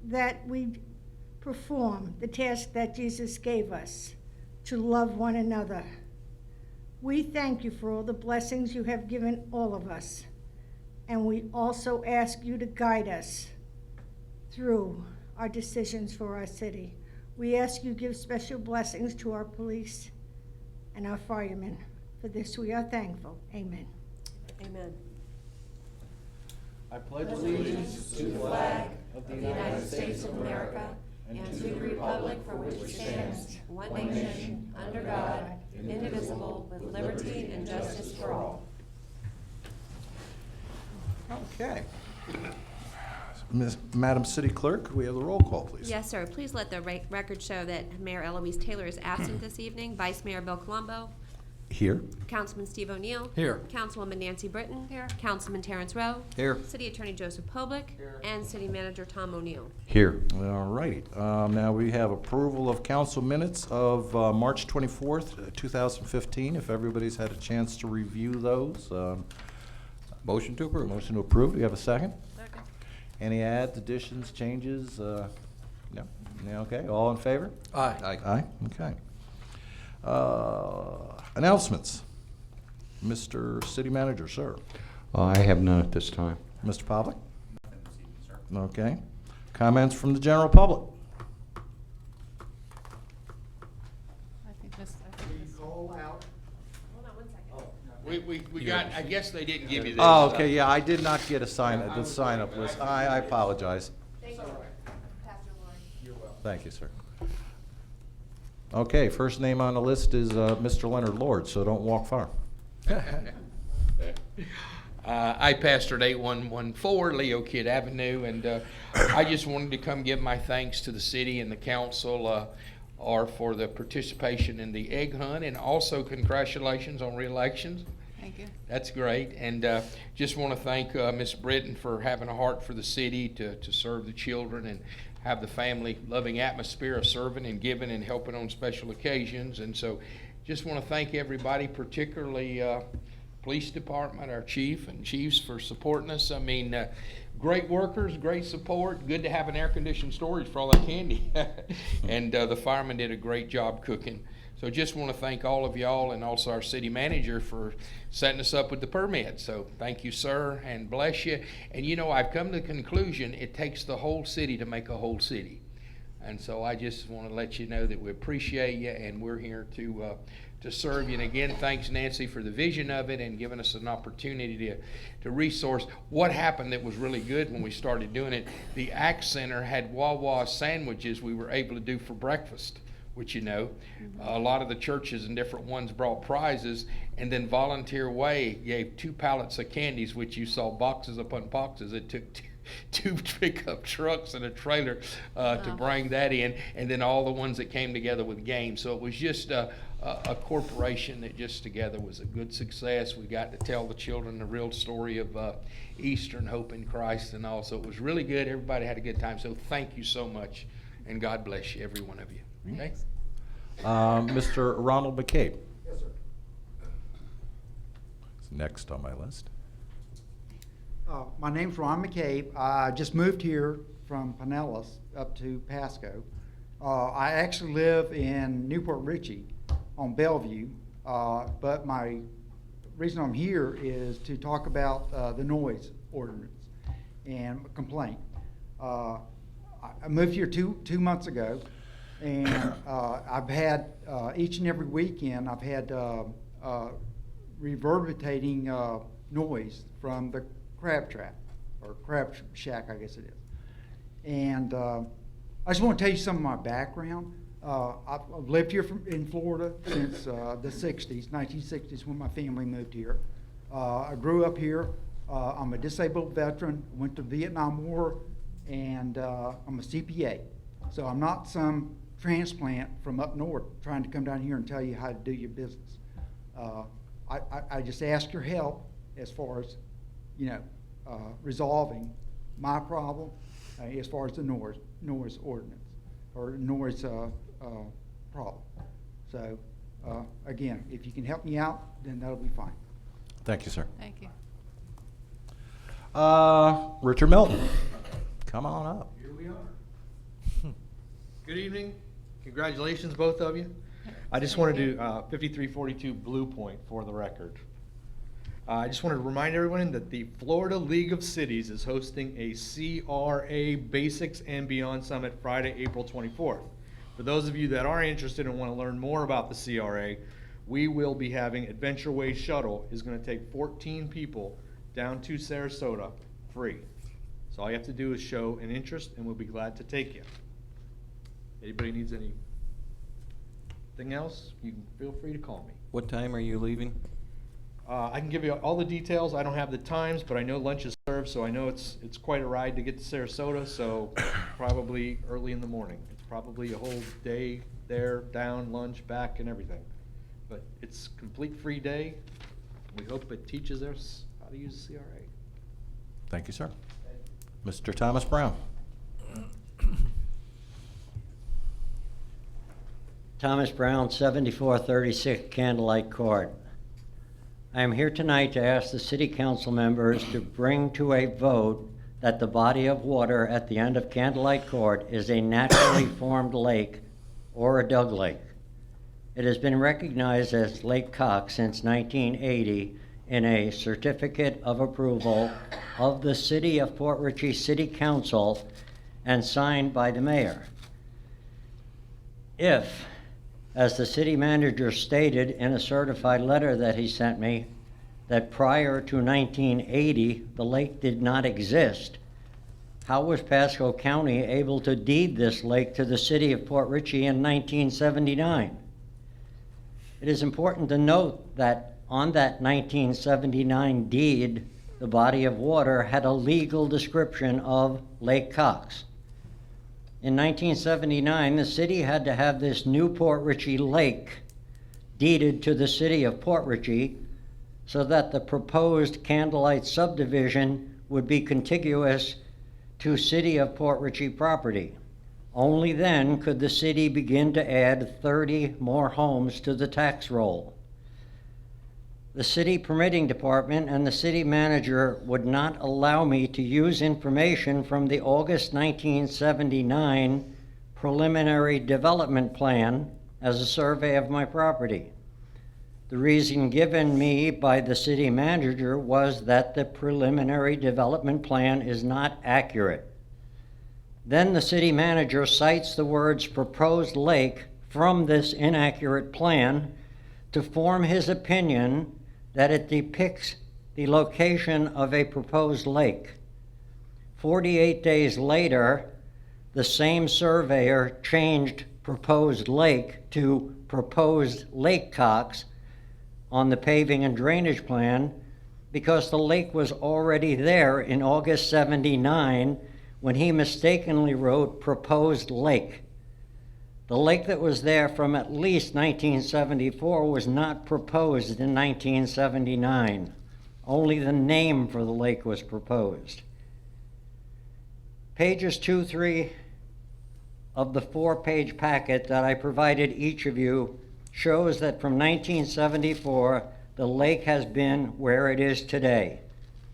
that we perform the task that Jesus gave us, to love one another. We thank you for all the blessings you have given all of us, and we also ask you to guide us through our decisions for our city. We ask you to give special blessings to our police and our firemen. For this we are thankful. Amen. Amen. I pledge allegiance to the flag of the United States of America and to the republic for which it stands, one nation, under God, indivisible, with liberty and justice for all. Okay. Madam City Clerk, could we have the roll call, please? Yes, sir. Please let the record show that Mayor Eloise Taylor is absent this evening. Vice Mayor Bill Colombo. Here. Councilman Steve O'Neill. Here. Councilwoman Nancy Britton. Here. Councilman Terrence Rowe. Here. City Attorney Joseph Public. Here. And City Manager Tom O'Neill. Here. All righty. Now we have approval of council minutes of March 24th, 2015. If everybody's had a chance to review those. Motion to approve. Motion to approve. Do you have a second? Second. Any adds, additions, changes? No? Yeah, okay. All in favor? Aye. Aye. Okay. Announcements. Mr. City Manager, sir. I have none at this time. Mr. Pavlik? Okay. Comments from the general public? Call out. Hold on 1 second. We got, I guess they didn't give you this. Oh, okay, yeah, I did not get a the sign-up list. I apologize. Thank you, Pastor Warren. You're welcome. Thank you, sir. Okay, first name on the list is Mr. Leonard Lord, so don't walk far. I pastored 8114 Leo Kidd Avenue, and I just wanted to come give my thanks to the city and the council for the participation in the egg hunt, and also congratulations on re-elections. Thank you. That's great, and just want to thank Miss Britton for having a heart for the city to serve the children and have the family-loving atmosphere of serving and giving and helping on special occasions. And so just want to thank everybody, particularly police department, our chief and chiefs for supporting us. I mean, great workers, great support. Good to have an air-conditioned storage for all that candy. And the firemen did a great job cooking. So just want to thank all of y'all and also our city manager for setting us up with the permit. So thank you, sir, and bless you. And you know, I've come to the conclusion it takes the whole city to make a whole city. And so I just want to let you know that we appreciate you, and we're here to serve you. And again, thanks, Nancy, for the vision of it and giving us an opportunity to resource. What happened that was really good when we started doing it, the ACT Center had Wawa sandwiches we were able to do for breakfast, which you know, a lot of the churches and different ones brought prizes, and then Volunteer Way gave 2 pallets of candies, which you saw boxes upon boxes. It took two pickup trucks and a trailer to bring that in, and then all the ones that came together with games. So it was just a corporation that just together was a good success. We got to tell the children the real story of Easter and hope in Christ, and all. So it was really good. Everybody had a good time. So thank you so much, and God bless you, every one of you. Okay? Mr. Ronald McCabe. Yes, sir. Next on my list. My name's Ron McCabe. I just moved here from Pinellas up to Pasco. I actually live in Newport Richey on Bellevue, but my reason I'm here is to talk about the noise ordinance and complaint. I moved here two months ago, and I've had each and every weekend I've had reverberating noise from the crab trap, or crab shack, I guess it is. And I just want to tell you some of my background. I've lived here in Florida since the 60s, 1960s, when my family moved here. I grew up here. I'm a disabled veteran, went to the Vietnam War, and I'm a CPA. So I'm not some transplant from up north trying to come down here and tell you how to do your business. I just ask your help as far as, resolving my problem as far as the noise ordinance or noise problem. So again, if you can help me out, then that'll be fine. Thank you, sir. Thank you. Richard Milton, come on up. Here we are. Good evening. Congratulations, both of you. I just wanted to do 5342 Blue Point for the record. I just wanted to remind everyone that the Florida League of Cities is hosting a CRA Basics and Beyond Summit Friday, April 24th. For those of you that are interested and want to learn more about the CRA, we will be having Adventure Way Shuttle is going to take 14 people down to Sarasota free. So all you have to do is show an interest and we'll be glad to take you. Anybody needs anything else, you can feel free to call me. What time are you leaving? I can give you all the details. I don't have the times, but I know lunch is served, so I know it's quite a ride to get to Sarasota, so probably early in the morning. It's probably a whole day there, down, lunch, back, and everything. But it's a complete free day. We hope it teaches us how to use the CRA. Thank you, sir. Mr. Thomas Brown. Thomas Brown, 7436 Candlelight Court. I am here tonight to ask the City Council members to bring to a vote that the body of water at the end of Candlelight Court is a naturally formed lake or a dug lake. It has been recognized as Lake Cox since 1980 in a certificate of approval of the City of Port Richey City Council and signed by the mayor. If, as the city manager stated in a certified letter that he sent me, that prior to 1980, the lake did not exist, how was Pasco County able to deed this lake to the city of Port Richey in 1979? It is important to note that on that 1979 deed, the body of water had a legal description of Lake Cox. In 1979, the city had to have this new Port Richey Lake deeded to the city of Port Richey so that the proposed Candlelight subdivision would be contiguous to city of Port Richey property. Only then could the city begin to add 30 more homes to the tax roll. The city permitting department and the city manager would not allow me to use information from the August 1979 preliminary development plan as a survey of my property. The reason given me by the city manager was that the preliminary development plan is not accurate. Then the city manager cites the words proposed lake from this inaccurate plan to form his opinion that it depicts the location of a proposed lake. 48 days later, the same surveyor changed proposed lake to proposed Lake Cox on the paving and drainage plan because the lake was already there in August 79 when he mistakenly wrote proposed lake. The lake that was there from at least 1974 was not proposed in 1979. Only the name for the lake was proposed. Pages 2, 3 of the 4-page packet that I provided each of you shows that from 1974, the lake has been where it is today.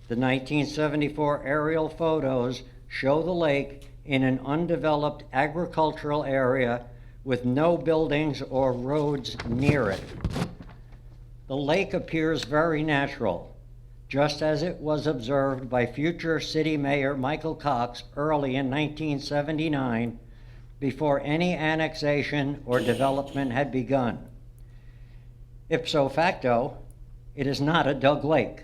The 1974 aerial photos show the lake in an undeveloped agricultural area with no buildings or roads near it. The lake appears very natural, just as it was observed by future city mayor Michael Cox early in 1979, before any annexation or development had begun. Ipso facto, it is not a dug lake.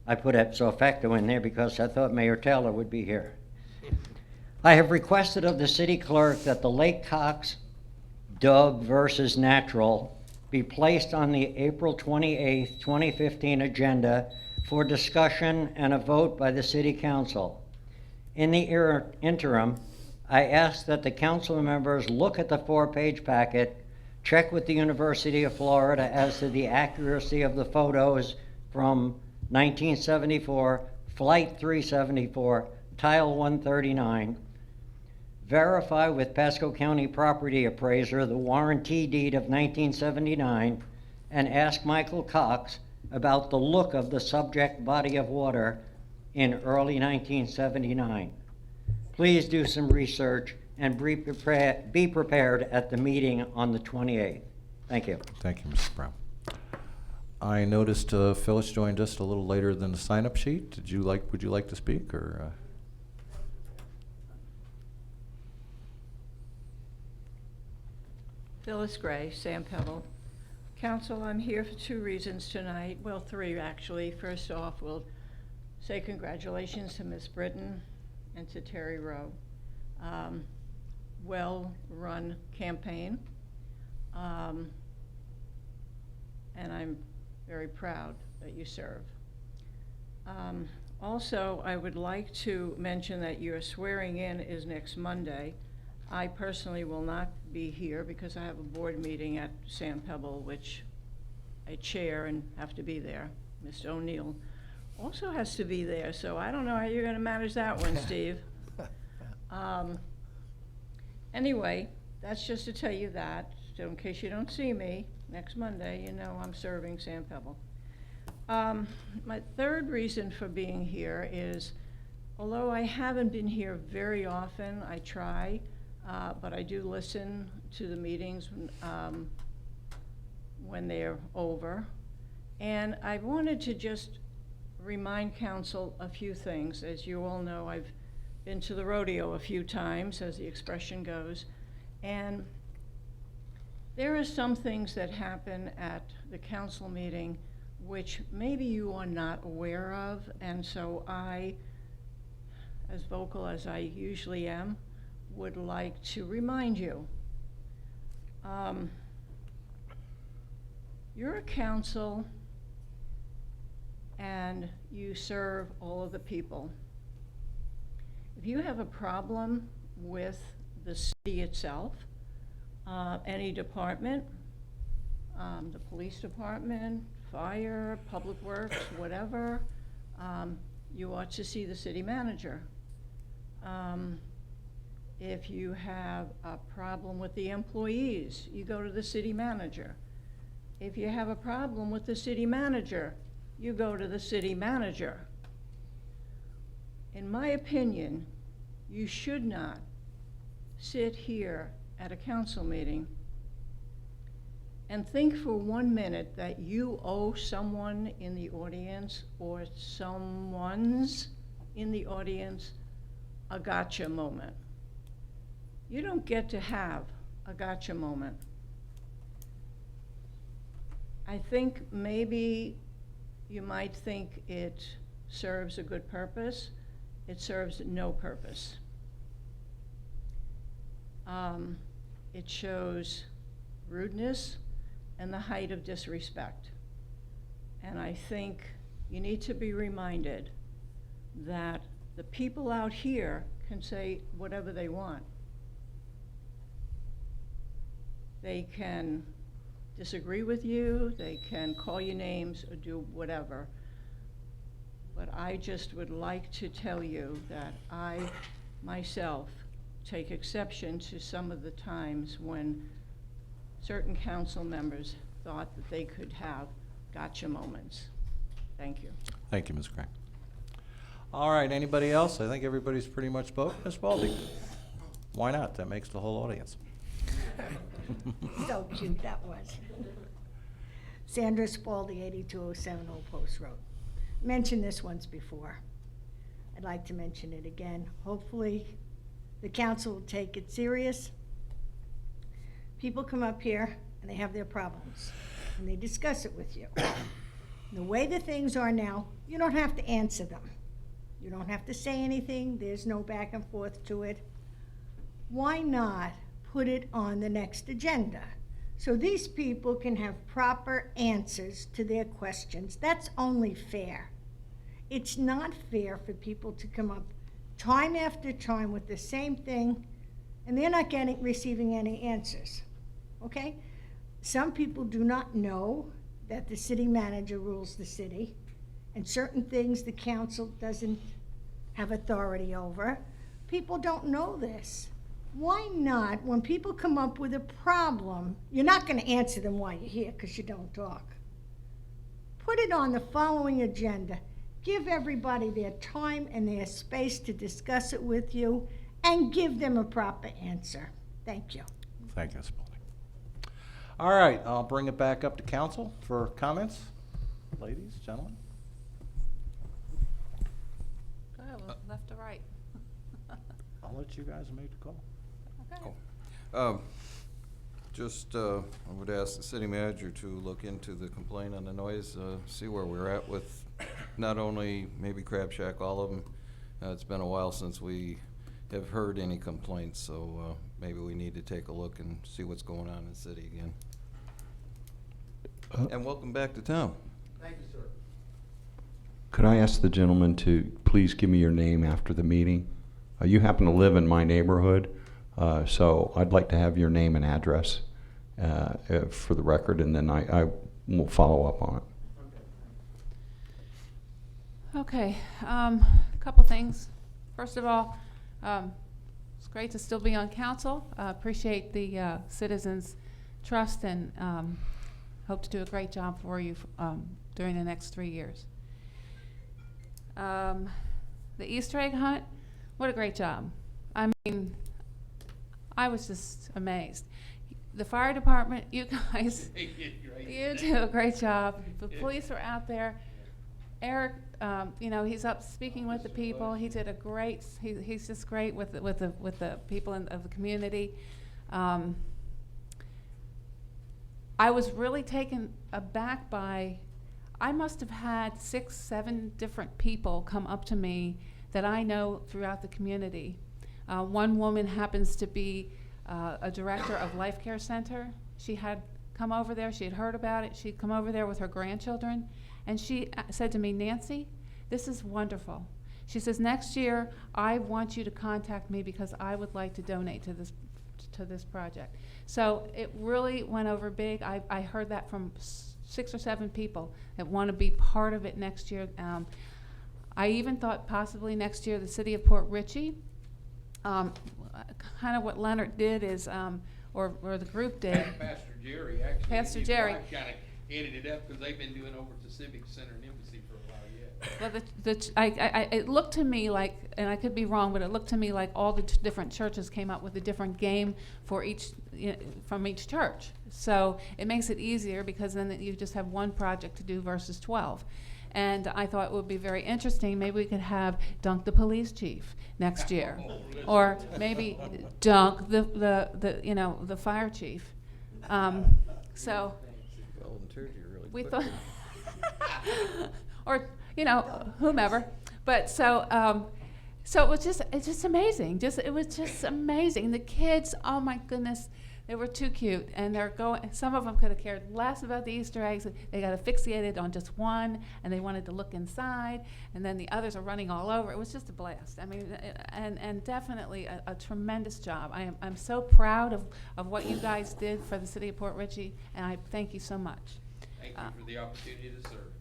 I put ipso facto in there because I thought Mayor Taylor would be here. I have requested of the city clerk that the Lake Cox dug versus natural be placed on the April 28, 2015 agenda for discussion and a vote by the City Council. In the interim, I ask that the council members look at the 4-page packet, check with the University of Florida as to the accuracy of the photos from 1974, Flight 374, Tile 139, verify with Pasco County property appraiser the warranty deed of 1979, and ask Michael Cox about the look of the subject body of water in early 1979. Please do some research and be prepared at the meeting on the 28th. Thank you. Thank you, Mr. Brown. I noticed Phyllis joined us a little later than the sign-up sheet. Would you like to speak, or? Phyllis Gray, Sam Pebble. Counsel, I'm here for 2 reasons tonight. Well, 3 actually. First off, we'll say congratulations to Ms. Britton and to Terry Rowe. Well-run campaign. And I'm very proud that you serve. Also, I would like to mention that your swearing in is next Monday. I personally will not be here because I have a board meeting at Sam Pebble, which I chair and have to be there. Mr. O'Neill also has to be there, so I don't know how you're gonna manage that one, Steve. Anyway, that's just to tell you that, so in case you don't see me next Monday, you know I'm serving Sam Pebble. My third reason for being here is, although I haven't been here very often, I try, but I do listen to the meetings when they're over. And I wanted to just remind council a few things. As you all know, I've been to the rodeo a few times, as the expression goes, and there are some things that happen at the council meeting which maybe you are not aware of, and so I, as vocal as I usually am, would like to remind you. You're a council and you serve all of the people. If you have a problem with the city itself, any department, the police department, fire, public works, whatever, you ought to see the city manager. If you have a problem with the employees, you go to the city manager. If you have a problem with the city manager, you go to the city manager. In my opinion, you should not sit here at a council meeting and think for 1 minute that you owe someone in the audience or someone's in the audience a gotcha moment. You don't get to have a gotcha moment. I think maybe you might think it serves a good purpose. It serves no purpose. It shows rudeness and the height of disrespect. And I think you need to be reminded that the people out here can say whatever they want. They can disagree with you, they can call you names or do whatever. But I just would like to tell you that I, myself, take exception to some of the times when certain council members thought that they could have gotcha moments. Thank you. Thank you, Ms. Gray. All right, anybody else? I think everybody's pretty much spoke. Ms. Baldy? Why not? That makes the whole audience. So cute that was. Sandra Spaldi, 8207 Old Post Road. Mentioned this once before. I'd like to mention it again. Hopefully, the council will take it serious. People come up here and they have their problems, and they discuss it with you. The way the things are now, you don't have to answer them. You don't have to say anything. There's no back and forth to it. Why not put it on the next agenda so these people can have proper answers to their questions? That's only fair. It's not fair for people to come up time after time with the same thing and they're not receiving any answers, okay? Some people do not know that the city manager rules the city and certain things the council doesn't have authority over. People don't know this. Why not, when people come up with a problem, you're not going to answer them while you're here because you don't talk. Put it on the following agenda. Give everybody their time and their space to discuss it with you and give them a proper answer. Thank you. Thank you, Ms. Spalding. All right, I'll bring it back up to council for comments. Ladies, gentlemen. Go ahead, left to right. I'll let you guys make the call. Okay. I would ask the city manager to look into the complaint on the noise, see where we're at with not only maybe Crab Shack, all of them. It's been a while since we have heard any complaints, so maybe we need to take a look and see what's going on in the city again. And welcome back to town. Thank you, sir. Could I ask the gentleman to please give me your name after the meeting? You happen to live in my neighborhood, so I'd like to have your name and address for the record, and then I will follow up on it. Okay, couple things. First of all, it's great to still be on council. Appreciate the citizens' trust and hope to do a great job for you during the next 3 years. The Easter egg hunt, what a great job. I mean, I was just amazed. The fire department, you guys, you do a great job. The police are out there. Eric, you know, he's up speaking with the people. He did a great. He's just great with the people of the community. I was really taken aback by. I must have had 6, 7 different people come up to me that I know throughout the community. One woman happens to be a director of Life Care Center. She had come over there. She had heard about it. She'd come over there with her grandchildren. And she said to me, Nancy, this is wonderful. She says, next year, I want you to contact me because I would like to donate to this project. So it really went over big. I heard that from 6 or 7 people that want to be part of it next year. I even thought possibly next year the city of Port Richey, kind of what Leonard did is, or the group did. Pastor Jerry, actually. Pastor his Jerry. wife kind of headed it up because they've been doing over at the Civic Center and Embassy for a while yet. Well, it looked to me like, and I could be wrong, but it looked to me like all the different churches came up with a different game for each, from each church. So it makes it easier because then you just have one project to do versus 12. And I thought it would be very interesting. Maybe we could have Dunk the police chief next year, or maybe Dunk the fire chief. So we thought, or whomever. But so it was it's amazing. It was just amazing. The kids, oh my goodness. They were too cute, and some of them could have cared less about the Easter eggs. They got asphyxiated on just one, and they wanted to look inside, and then the others are running all over. It was just a blast. I mean, and definitely a tremendous job. I'm so proud of what you guys did for the city of Port Richey, and I thank you so much. Thank you for the opportunity to serve.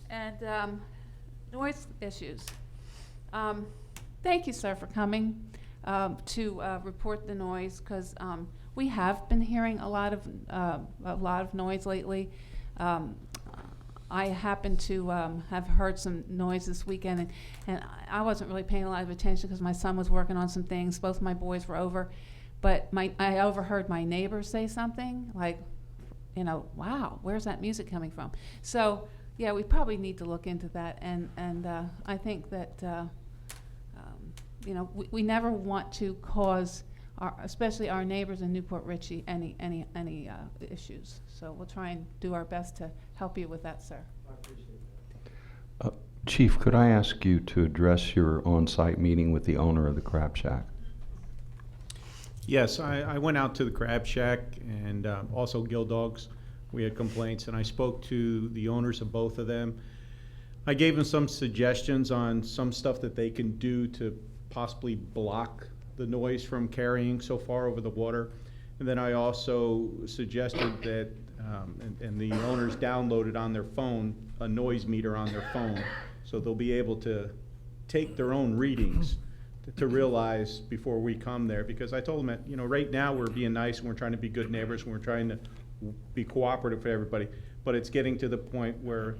And noise issues. Thank you, sir, for coming to report the noise, because we have been hearing a lot of noise lately. I happen to have heard some noise this weekend, and I wasn't really paying a lot of attention because my son was working on some things. Both my boys were over, but I overheard my neighbor say something like, wow, where's that music coming from? So yeah, we probably need to look into that, and I think that we never want to cause especially our neighbors in Newport Richey, any issues. So we'll try and do our best to help you with that, sir. I appreciate that. Chief, could I ask you to address your on-site meeting with the owner of the Crab Shack? Yes, I went out to the Crab Shack and also Gill Dogs. We had complaints, and I spoke to the owners of both of them. I gave them some suggestions on some stuff that they can do to possibly block the noise from carrying so far over the water. And then I also suggested that, and the owners downloaded on their phone a noise meter on their phone, so they'll be able to take their own readings to realize before we come there. Because I told them that, right now we're being nice and we're trying to be good neighbors and we're trying to be cooperative for everybody, but it's getting to the point where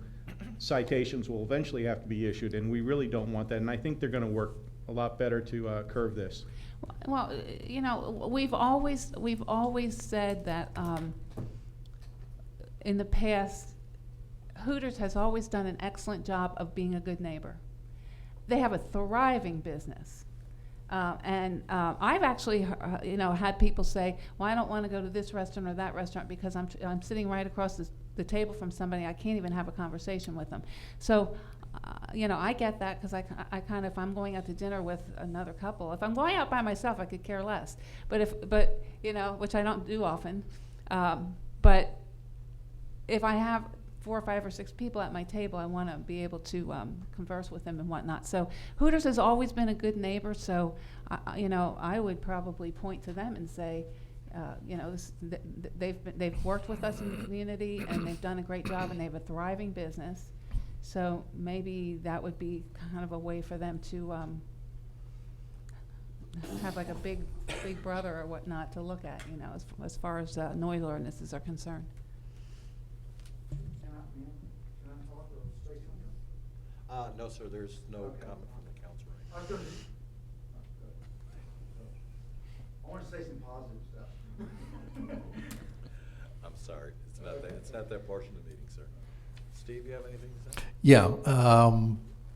citations will eventually have to be issued, and we really don't want that. And I think they're going to work a lot better to curb this. Well, you know, we've always said that in the past, Hooters has always done an excellent job of being a good neighbor. They have a thriving business. I've actually, had people say, well, I don't want to go to this restaurant or that restaurant because I'm sitting right across the table from somebody. I can't even have a conversation with them. So, I get that because I kind of, if I'm going out to dinner with another couple, if I'm going out by myself, I could care less. But which I don't do often. But if I have 4 or 5 or 6 people at my table, I want to be able to converse with them and whatnot. So Hooters has always been a good neighbor. So, I would probably point to them and say, they've worked with us in the community and they've done a great job and they have a thriving business. So maybe that would be kind of a way for them to have like a big brother or whatnot to look at, as far as noise ordinances are concerned. No, sir, there's no comment from the council. I want to say some positive stuff. I'm sorry, it's not that portion of the meeting, sir. Steve, you have anything to say? Yeah,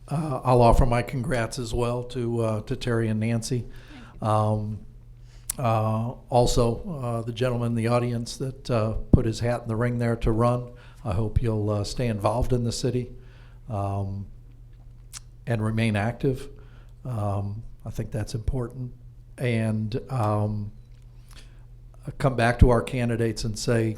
I'll offer my congrats as well to Terry and Nancy. Also, the gentleman in the audience that put his hat in the ring there to run. I hope you'll stay involved in the city and remain active. I think that's important. And come back to our candidates and say,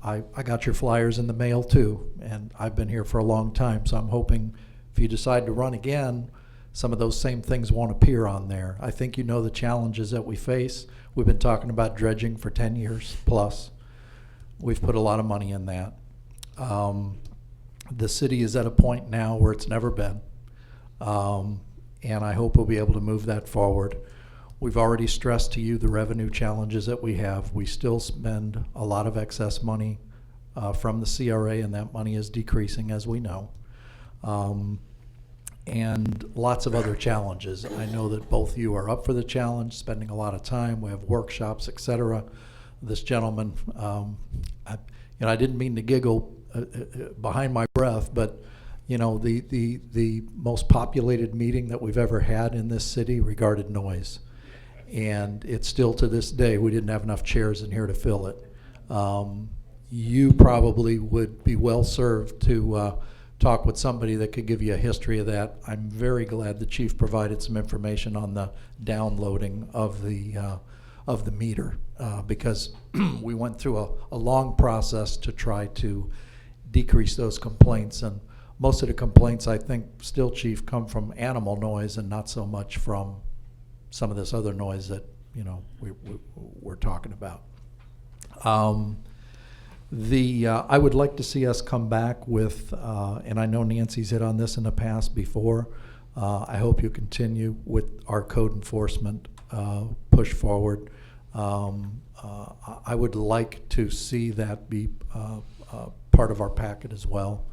I got your flyers in the mail too, and I've been here for a long time, so I'm hoping if you decide to run again, some of those same things won't appear on there. I think you know the challenges that we face. We've been talking about dredging for 10 years plus. We've put a lot of money in that. The city is at a point now where it's never been, and I hope we'll be able to move that forward. We've already stressed to you the revenue challenges that we have. We still spend a lot of excess money from the CRA, and that money is decreasing, as we know. And lots of other challenges. I know that both of you are up for the challenge, spending a lot of time. We have workshops, etc. This gentleman, I didn't mean to giggle behind my breath, but the most populated meeting that we've ever had in this city regarded noise. And it's still to this day, we didn't have enough chairs in here to fill it. You probably would be well served to talk with somebody that could give you a history of that. I'm very glad the chief provided some information on the downloading of the meter because we went through a long process to try to decrease those complaints. And most of the complaints, I think, still, Chief, come from animal noise and not so much from some of this other noise that we're talking about. I would like to see us come back with, and I know Nancy's hit on this in the past before. I hope you continue with our code enforcement push forward. I would like to see that be part of our packet as well.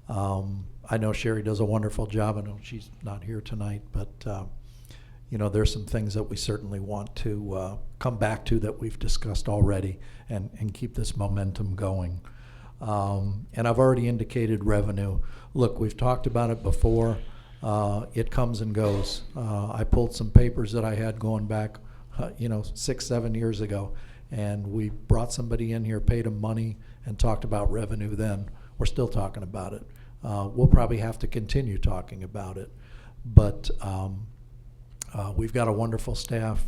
I know Sherry does a wonderful job. I know she's not here tonight, but there's some things that we certainly want to come back to that we've discussed already and keep this momentum going. And I've already indicated revenue. Look, we've talked about it before. It comes and goes. I pulled some papers that I had going back, 6-7 years ago, and we brought somebody in here, paid them money, and talked about revenue then. We're still talking about it. We'll probably have to continue talking about it. But we've got a wonderful staff,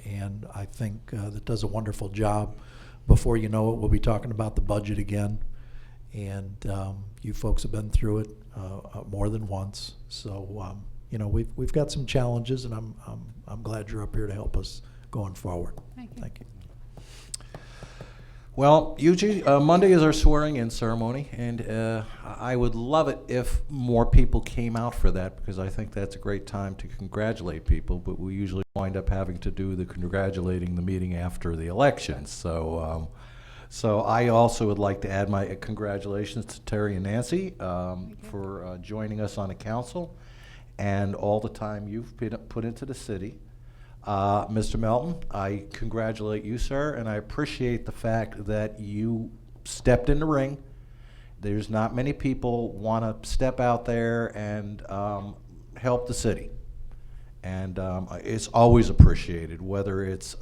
and I think that does a wonderful job. Before you know it, we'll be talking about the budget again. And you folks have been through it more than once. So, we've got some challenges, and I'm glad you're up here to help us going forward. Thank you. Well, Eugene, Monday is our swearing-in ceremony, and I would love it if more people came out for that, because I think that's a great time to congratulate people, but we usually wind up having to do the congratulating the meeting after the election. So I also would like to add my congratulations to Terry and Nancy for joining us on the council. and all the time you've put into the city. Mr. Milton, I congratulate you, sir, and I appreciate the fact that you stepped in the ring. There's not many people want to step out there and help the city. And it's always appreciated, whether it's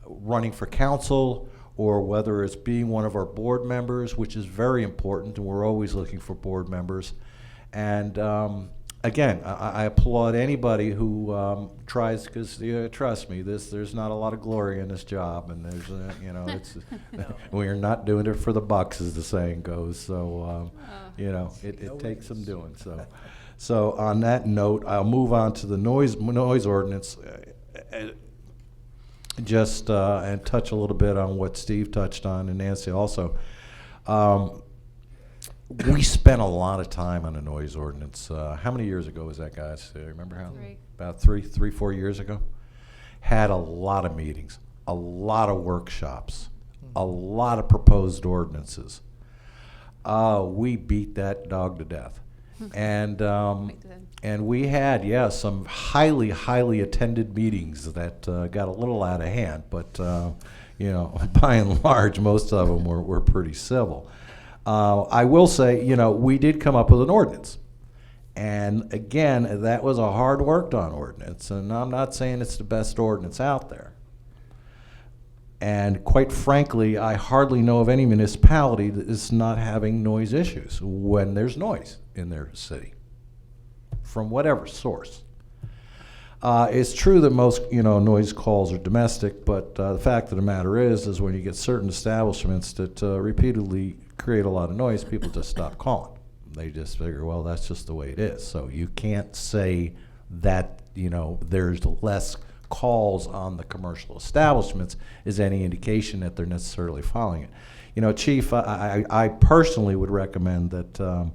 running for council or whether it's being one of our board members, which is very important, and we're always looking for board members. And again, I applaud anybody who tries, because trust me, there's not a lot of glory in this job, and there's it's we're not doing it for the bucks, as the saying goes. So it takes some doing. So on that note, I'll move on to the noise ordinance. Just and touch a little bit on what Steve touched on, and Nancy also. We spent a lot of time on the noise ordinance. How many years ago was that, guys? Remember how? About 4 years ago. Had a lot of meetings, a lot of workshops, a lot of proposed ordinances. We beat that dog to death. And we had, some highly attended meetings that got a little out of hand, but by and large, most of them were pretty civil. I will say, we did come up with an ordinance. And again, that was a hard worked on ordinance, and I'm not saying it's the best ordinance out there. And quite frankly, I hardly know of any municipality that is not having noise issues when there's noise in their city, from whatever source. It's true that most, noise calls are domestic, but the fact of the matter is when you get certain establishments that repeatedly create a lot of noise, people just stop calling. They just figure, well, that's just the way it is. So you can't say that, there's less calls on the commercial establishments is any indication that they're necessarily following it. Chief, I personally would recommend that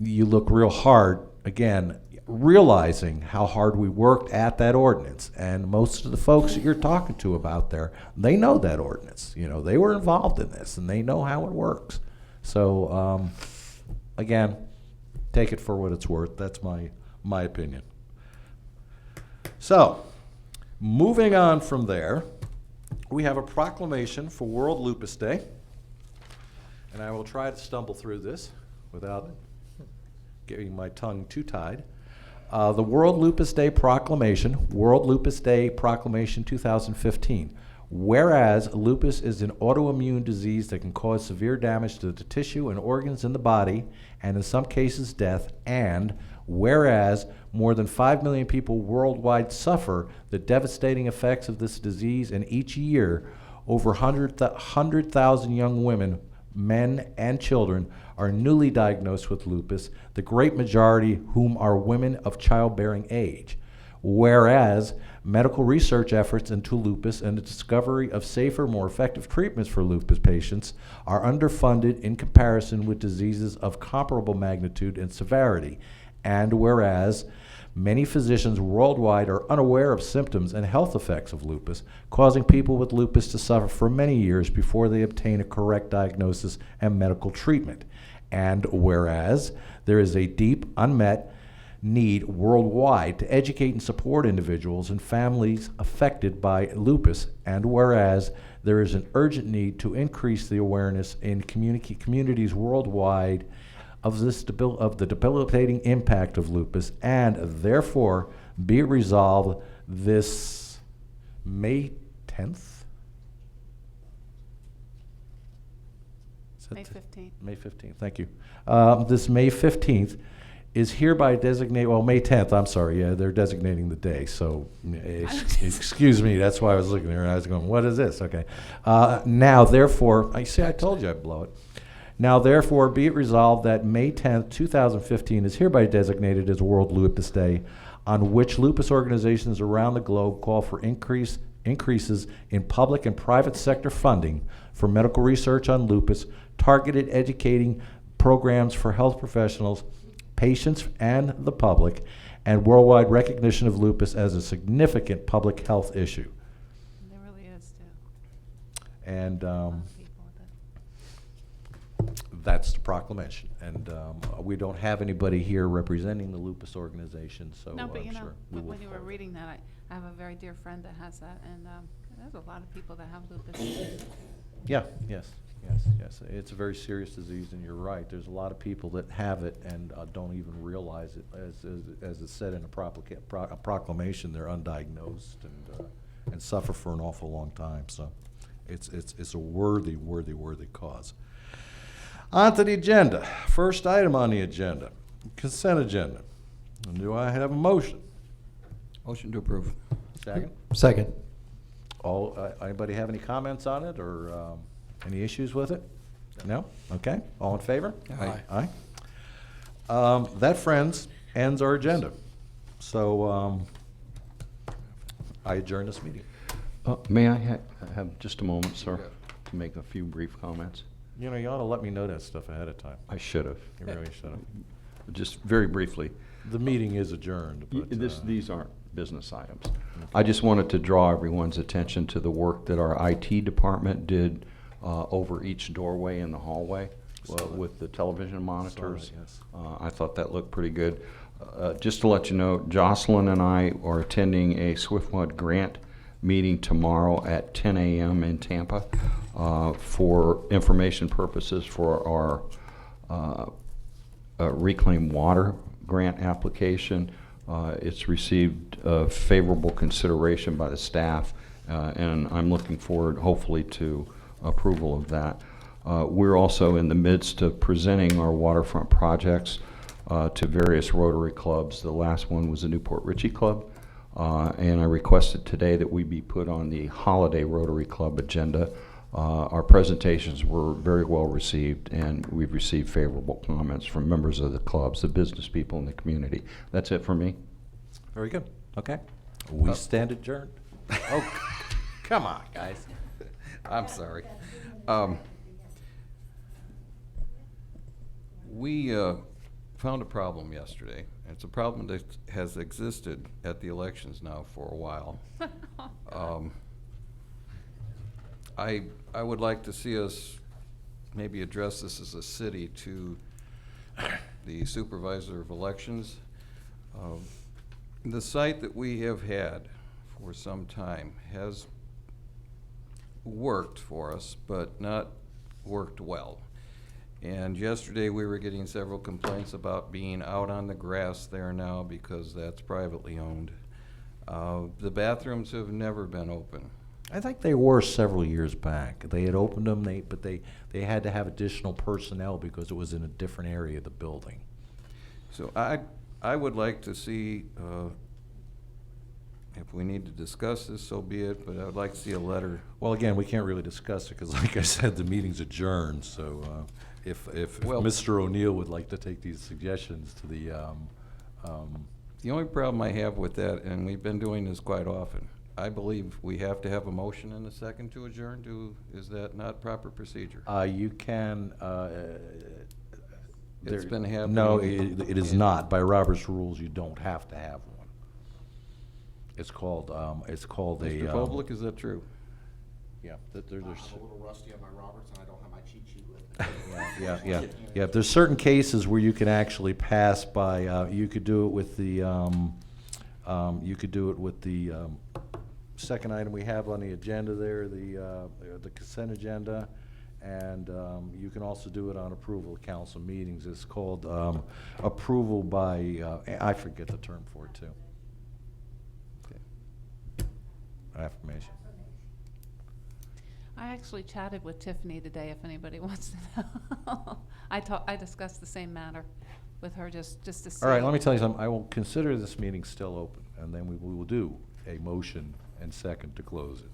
you look real hard, again, realizing how hard we worked at that ordinance. And most of the folks that you're talking to about there, they know that ordinance. They were involved in this, and they know how it works. So, again, take it for what it's worth. That's my opinion. So, moving on from there, we have a proclamation for World Lupus Day. And I will try to stumble through this without getting my tongue too tied. The World Lupus Day Proclamation, World Lupus Day Proclamation 2015. Whereas lupus is an autoimmune disease that can cause severe damage to the tissue and organs in the body, and in some cases death, and whereas more than 5 million people worldwide suffer the devastating effects of this disease, and each year over 100,000 young women, men, and children are newly diagnosed with lupus, the great majority whom are women of childbearing age. Whereas medical research efforts into lupus and the discovery of safer, more effective treatments for lupus patients are underfunded in comparison with diseases of comparable magnitude and severity. And whereas many physicians worldwide are unaware of symptoms and health effects of lupus, causing people with lupus to suffer for many years before they obtain a correct diagnosis and medical treatment. And whereas there is a deep unmet need worldwide to educate and support individuals and families affected by lupus, and whereas there is an urgent need to increase the awareness in communities worldwide of the debilitating impact of lupus, and therefore be it resolved this May 10th? May 15th. May 15th, thank you. This May 15th is hereby designated, May 10th, I'm sorry, they're designating the day, so excuse me, that's why I was looking there and I was going, what is this? Okay. Now, therefore, I told you I'd blow it. Now, therefore, be it resolved that May 10th, 2015 is hereby designated as World Lupus Day, on which lupus organizations around the globe call for increases in public and private sector funding for medical research on lupus, targeted educating programs for health professionals, patients, and the public, and worldwide recognition of lupus as a significant public health issue. There really is, too. And that's the proclamation. And we don't have anybody here representing the Lupus organization, so No, but I'm you know, sure we will when you were follow. reading that, I have a very dear friend that has that, and there's a lot of people that have lupus. Yeah, yes. It's a very serious disease, and you're right. There's a lot of people that have it and don't even realize it. As it's said in a proclamation, they're undiagnosed and suffer for an awful long time. So it's a worthy cause. On to the agenda. First item on the agenda, consent agenda. And do I have a motion? Motion to approve. Second? Second. Anybody have any comments on it or any issues with it? No? Okay. All in favor? Aye. Aye. That, friends, ends our agenda. So I adjourn this meeting. May I have just a moment, sir, to make a few brief comments? You know, you ought to let me know that stuff ahead of time. I should have. You really should have. Just very briefly. The meeting is adjourned, but These aren't business items. I just wanted to draw everyone's attention to the work that our IT department did over each doorway in the hallway with the television monitors. yes. I thought that looked pretty good. Just to let you know, Jocelyn and I are attending a SwiftWater grant meeting tomorrow at 10 a.m. in Tampa for information purposes for our reclaimed water grant application. It's received favorable consideration by the staff, and I'm looking forward, hopefully, to approval of that. We're also in the midst of presenting our waterfront projects to various Rotary clubs. The last one was the Newport Richey Club, and I requested today that we be put on the Holiday Rotary Club agenda. Our presentations were very well received, and we've received favorable comments from members of the clubs, the business people in the community. That's it for me. Very good. Okay. We stand adjourned. Oh, come on, guys. I'm sorry. We found a problem yesterday. It's a problem that has existed at the elections now for a while. I would like to see us maybe address this as a city to the supervisor of elections. The site that we have had for some time has worked for us, but not worked well. And yesterday we were getting several complaints about being out on the grass there now because that's privately owned. The bathrooms have never been open. I think they were several years back. They had opened them, but they had to have additional personnel because it was in a different area of the building. So I would like to see, if we need to discuss this, so be it, but I would like to see a letter. Well, again, we can't really discuss it because, like I said, the meeting's adjourned. So if Well- Mr. O'Neill would like to take these suggestions to the, The only problem I have with that, and we've been doing this quite often, I believe we have to have a motion and a second to adjourn. Is that not proper procedure? you can. It's there- been happening. No, it is not. By Robert's rules, you don't have to have one. It's called Mr. Koblich, is that true? Yeah, I'm a little rusty on my Roberts, and I don't have my cheat sheet with me. Yeah. There's certain cases where you can actually pass by. You could do it with the. Second item we have on the agenda there, the consent agenda, and you can also do it on approval of council meetings. It's called approval by. I forget the term for it too. Affirmation. I actually chatted with Tiffany today, if anybody wants to know. I discussed the same matter with her just to see. All right, let me tell you something. I will consider this meeting still open, and then we will do a motion and second to close it.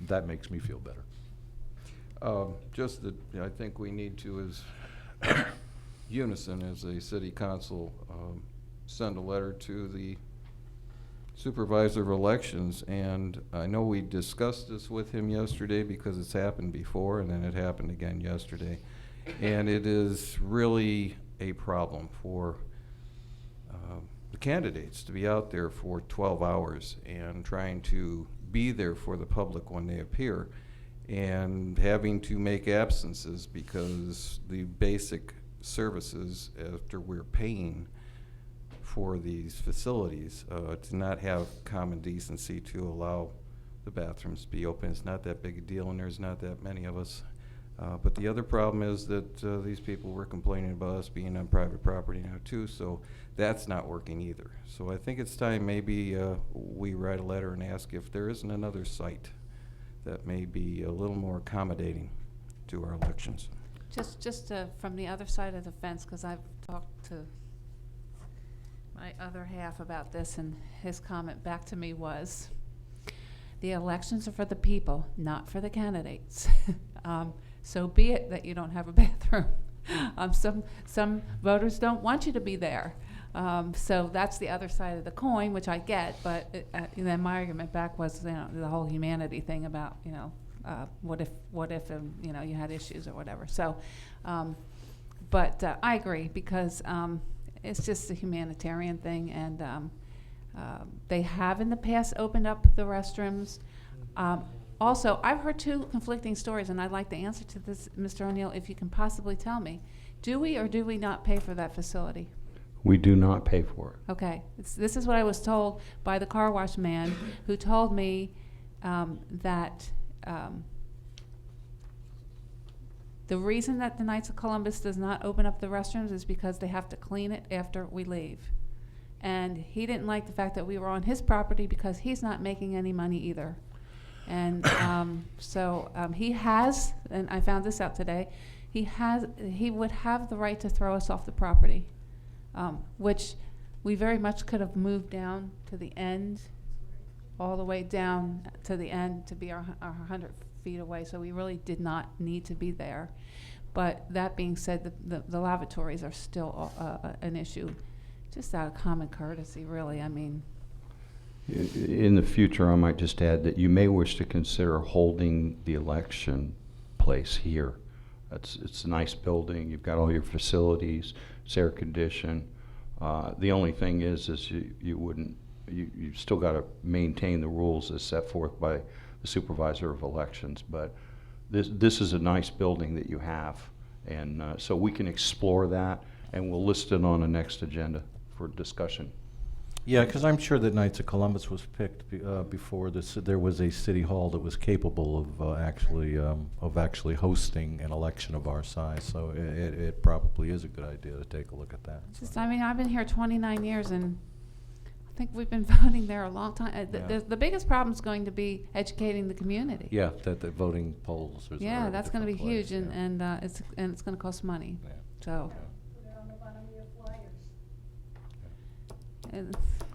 That makes me feel better. Just that I think we need to, as unison, as a city council, send a letter to the supervisor of elections, and I know we discussed this with him yesterday because it's happened before, and then it happened again yesterday. And it is really a problem for the candidates to be out there for 12 hours and trying to be there for the public when they appear. and having to make absences because the basic services, after we're paying for these facilities, to not have common decency to allow the bathrooms to be open. It's not that big a deal, and there's not that many of us. But the other problem is that these people were complaining about us being on private property now too, so that's not working either. So I think it's time maybe we write a letter and ask if there isn't another site that may be a little more accommodating to our elections. Just from the other side of the fence, because I've talked to my other half about this, and his comment back to me was, the elections are for the people, not for the candidates. So be it that you don't have a bathroom. Some voters don't want you to be there. So that's the other side of the coin, which I get, but then my argument back was, you know, the whole humanity thing about, you know, what if you know, you had issues or whatever. So, but I agree, because it's just a humanitarian thing, and they have in the past opened up the restrooms. Also, I've heard two conflicting stories, and I'd like the answer to this, Mr. O'Neill, if you can possibly tell me. Do we or do we not pay for that facility? We do not pay for it. Okay. This is what I was told by the car wash man, who told me that the reason that the Knights of Columbus does not open up the restrooms is because they have to clean it after we leave. And he didn't like the fact that we were on his property because he's not making any money either. And so he has, and I found this out today, he would have the right to throw us off the property, which we very much could have moved down to the end, all the way down to the end to be our 100 feet away. So we really did not need to be there. But that being said, the lavatories are still an issue, just out of common courtesy, really. I mean, in the future, I might just add that you may wish to consider holding the election place here. It's a nice building. You've got all your facilities. It's air conditioned. The only thing is you still got to maintain the rules as set forth by the supervisor of elections. But this is a nice building that you have, and so we can explore that, and we'll list it on the next agenda for discussion. Yeah, because I'm sure that Knights of Columbus was picked before there was a city hall that was capable of actually hosting an election of our size. So it probably is a good idea to take a look at that. just, I mean, I've been here 29 years, and I think we've been voting there a long time. The biggest problem is going to be educating the community. Yeah, that the voting polls. Yeah, that's going to be huge, yeah. and it's going to cost money. Yeah. So.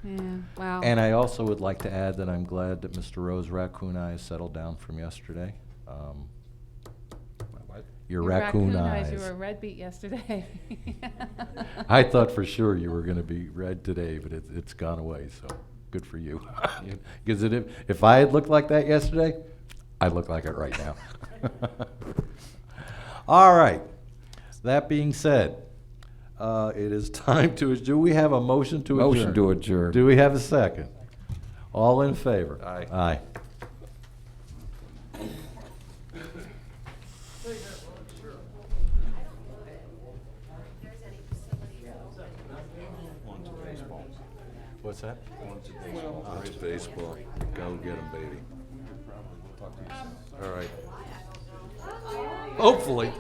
Yeah, wow. And I also would like to add that I'm glad that Mr. Rose Raccoon Eyes settled down from yesterday. Your raccoon eyes. You were a red beet yesterday. I thought for sure you were going to be red today, but it's gone away, so good for you. Because if I had looked like that yesterday, I look like it right now. All right. That being said, it is time to, do we have a motion to adjourn? Motion to adjourn. Do we have a second? All in favor? Aye. Aye. What's that? It's baseball. Go get him, baby. All right. Hopefully.